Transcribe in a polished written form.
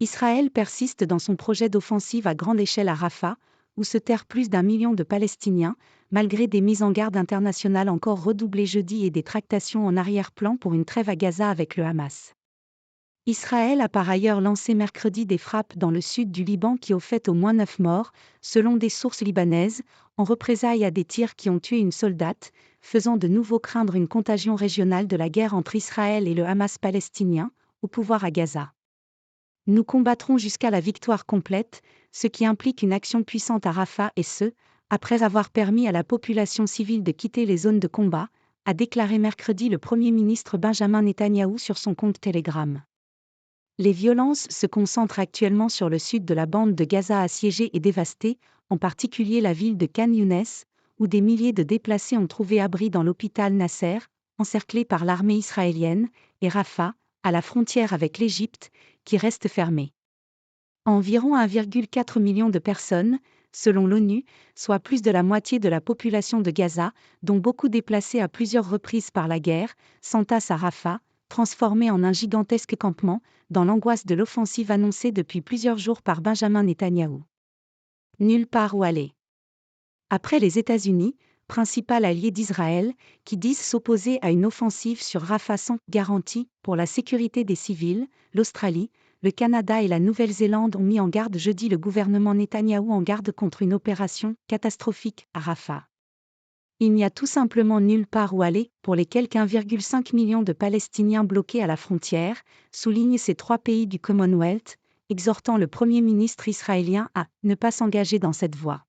Israël persiste dans son projet d'offensive à grande échelle à Rafah, où se terrent plus d'1 million de Palestiniens, malgré des mises en garde internationales encore redoublées jeudi et des tractations en arrière-plan pour une trêve à Gaza avec le Hamas. Israël a par ailleurs lancé mercredi des frappes dans le sud du Liban qui ont fait au moins 9 morts, selon des sources libanaises, en représailles à des tirs qui ont tué une soldate, faisant de nouveau craindre une contagion régionale de la guerre entre Israël et le Hamas palestinien, au pouvoir à Gaza. Nous combattrons jusqu'à la victoire complète, ce qui implique une action puissante à Rafah et ce, après avoir permis à la population civile de quitter les zones de combat, a déclaré mercredi le Premier ministre Benjamin Netanyahou sur son compte Telegram. Les violences se concentrent actuellement sur le sud de la bande de Gaza assiégée et dévastée, en particulier la ville de Khan Younes, où des milliers de déplacés ont trouvé abri dans l'hôpital Nasser, encerclé par l'armée israélienne, et Rafah, à la frontière avec l'Égypte, qui reste fermée. Environ 1,4 million de personnes, selon l'ONU, soit plus de la moitié de la population de Gaza, dont beaucoup déplacés à plusieurs reprises par la guerre, s'entassent à Rafah, transformé en un gigantesque campement, dans l'angoisse de l'offensive annoncée depuis plusieurs jours par Benjamin Netanyahou. Nulle part où aller. Après les États-Unis, principal allié d'Israël, qui disent s'opposer à une offensive sur Rafah sans garantie pour la sécurité des civils, l'Australie, le Canada et la Nouvelle-Zélande ont mis en garde jeudi le gouvernement Netanyahou en garde contre une opération catastrophique à Rafah. Il n'y a tout simplement nulle part où aller pour les quelque 1,5 million de Palestiniens bloqués à la frontière, soulignent ces 3 pays du Commonwealth, exhortant le Premier ministre israélien à ne pas s'engager dans cette voie.